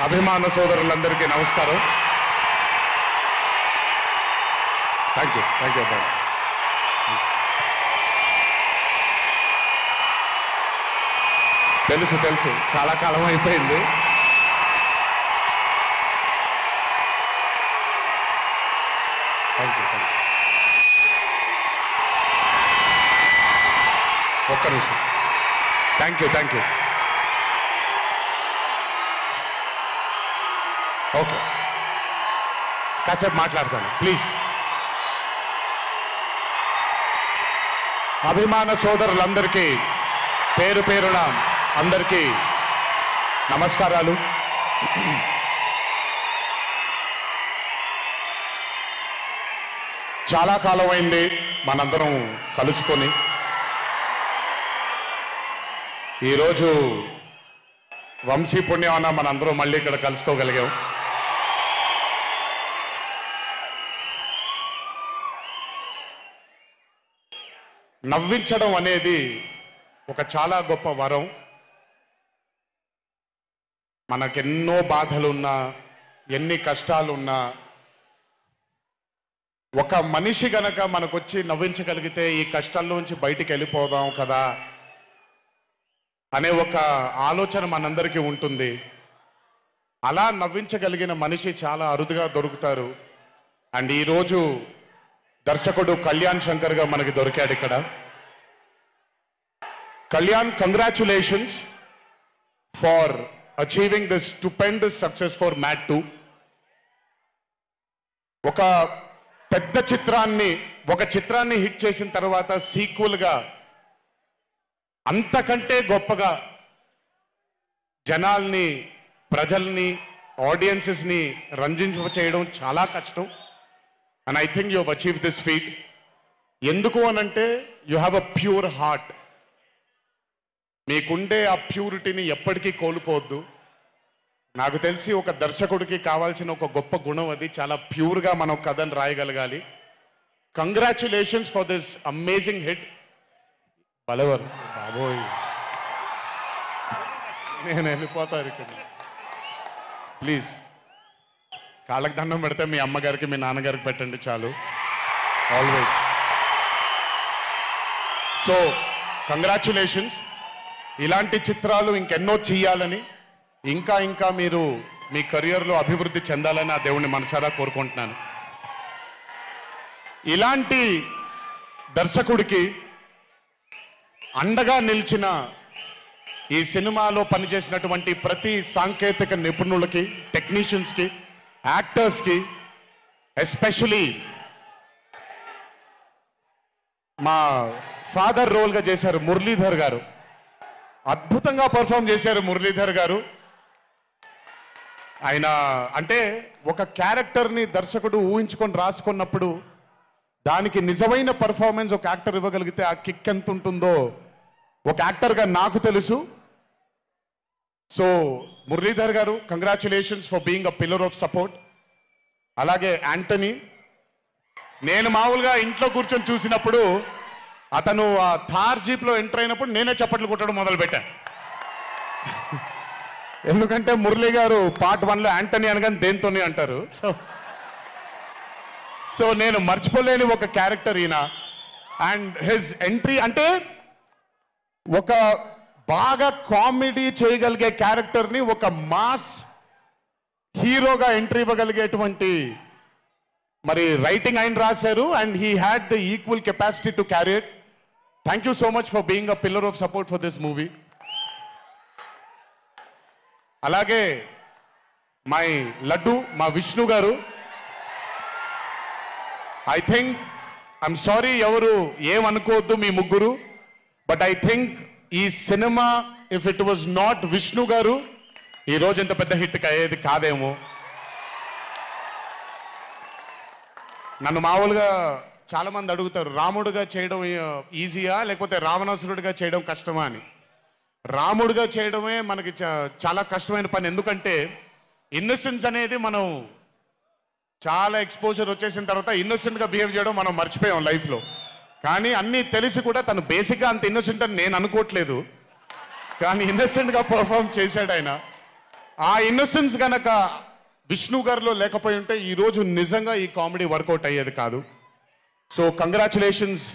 అభిమాన సోదరులందరికీ నమస్కారం. థ్యాంక్ యూ అబ్బాయి. తెలుసు చాలా కాలం అయిపోయింది. Thank you. ఒక్క నిమిషం. Thank you. ఓకే, కాసేపు మాట్లాడతాను ప్లీజ్. అభిమాన సోదరులందరికీ పేరు పేరున అందరికీ నమస్కారాలు. చాలా కాలం అయింది మనందరం కలుసుకొని. ఈరోజు వంశీ పుణ్యమన మనందరం మళ్ళీ ఇక్కడ కలుసుకోగలిగాం. నవ్వించడం అనేది ఒక చాలా గొప్ప వరం. మనకెన్నో బాధలున్నా, ఎన్ని కష్టాలున్నా, ఒక మనిషి గనక మనకొచ్చి నవ్వించగలిగితే ఈ కష్టాల్లోంచి బయటికి వెళ్ళిపోదాం కదా అనే ఒక ఆలోచన మనందరికీ ఉంటుంది. అలా నవ్వించగలిగిన మనిషి చాలా అరుదుగా దొరుకుతారు. అండ్ ఈరోజు దర్శకుడు కళ్యాణ్ శంకర్గా మనకి దొరికాడు ఇక్కడ. Kalyan, congratulations far achieving this stupendous success for mad 2. ఒక పెద్ద చిత్రాన్ని హిట్ చేసిన తర్వాత సీక్వెల్గా అంతకంటే గొప్పగా జనాల్ని, ప్రజల్ని, ఆడియన్సెస్ని రంజింపచేయడం చాలా కష్టం. And I think you have achieve this feat. ఎందుకు అనంటే you have a pure heart. మీకుండే ఆ ప్యూరిటీని ఎప్పటికీ కోల్పోవద్దు. నాకు తెలిసి ఒక దర్శకుడికి కావాల్సిన ఒక గొప్ప గుణం అది. చాలా ప్యూర్గా మనం కథను రాయగలగాలి. Congratulations for this amazing hit. బలవర్ బాబోయ్, నేను వెళ్ళిపోతాను ఇక్కడ. ప్లీజ్ కాళ్ళకి దండం పెడితే మీ అమ్మగారికి, మీ నాన్నగారికి పెట్టండి చాలు. ఆల్వేస్. So congratulations. ఇలాంటి చిత్రాలు ఇంకెన్నో చెయ్యాలని, ఇంకా మీరు మీ కెరియర్లో అభివృద్ధి చెందాలని ఆ దేవుణ్ణి మనసారా కోరుకుంటున్నాను. ఇలాంటి దర్శకుడికి అండగా నిలిచిన ఈ సినిమాలో పనిచేసినటువంటి ప్రతి సాంకేతిక నిపుణులకి, టెక్నీషియన్స్కి, యాక్టర్స్కి, ఎస్పెషలీ మా ఫాదర్ రోల్గా చేశారు మురళీధర్ గారు. అద్భుతంగా పర్ఫామ్ చేశారు మురళీధర్ గారు. ఆయన అంటే ఒక క్యారెక్టర్ని దర్శకుడు ఊహించుకొని రాసుకున్నప్పుడు దానికి నిజమైన పర్ఫార్మెన్స్ ఒక యాక్టర్ ఇవ్వగలిగితే ఆ కిక్ ఎంత ఉంటుందో ఒక యాక్టర్గా నాకు తెలుసు. సో మురళీధర్ గారు, congratulations for being a pillar of support. అలాగే యాంటనీ, నేను మామూలుగా ఇంట్లో కూర్చొని చూసినప్పుడు అతను ఆ థార్ జీప్లో ఎంటర్ అయినప్పుడు నేనే చప్పట్లు కొట్టడం మొదలుపెట్టాను. ఎందుకంటే మురళీ గారు పార్ట్ 1లో యాంటనీ అనగానే దేంతోనే అంటారు. సో నేను మర్చిపోలేని ఒక క్యారెక్టర్ ఈయన. అండ్ హిజ్ ఎంట్రీ అంటే ఒక బాగా కామెడీ చేయగలిగే క్యారెక్టర్ని ఒక మాస్ హీరోగా ఎంట్రీ ఇవ్వగలిగేటువంటి మరి రైటింగ్ ఆయన రాశారు. And he had the equal capacity to carry it. Thank you so much for being a pillar of support for this movie. అలాగే మై లడ్డు, మా విష్ణు గారు. ఐ థింక్, ఐఎమ్ సారీ ఎవరు ఏమనుకోవద్దు మీ ముగ్గురు, బట్ ఐ థింక్ ఈ cinema if it was not Vishnu గారు ఈ రోజు ఇంత పెద్ద హిట్ అయ్యేది కాదేమో. నన్ను మామూలుగా చాలామంది అడుగుతారు, రాముడుగా చేయడం ఈజీయా లేకపోతే రావణాసురుడిగా చేయడం కష్టమా అని. రాముడుగా చేయడమే మనకి చాలా కష్టమైన పని. ఎందుకంటే ఇన్నోసెన్స్ అనేది మనం చాలా ఎక్స్పోజర్ వచ్చేసిన తర్వాత ఇన్నోసెంట్గా బిహేవ్ చేయడం మనం మర్చిపోయాం లైఫ్లో. కానీ అన్నీ తెలిసి కూడా తను బేసిక్గా అంత ఇన్నోసెంట్ అని నేను అనుకోవట్లేదు. కానీ ఇన్నోసెంట్గా పర్ఫామ్ చేశాడు ఆయన. ఆ ఇన్నోసెన్స్ గనక విష్ణు గారిలో లేకపోయి ఉంటే ఈరోజు నిజంగా ఈ కామెడీ వర్కౌట్ అయ్యేది కాదు. So congratulations.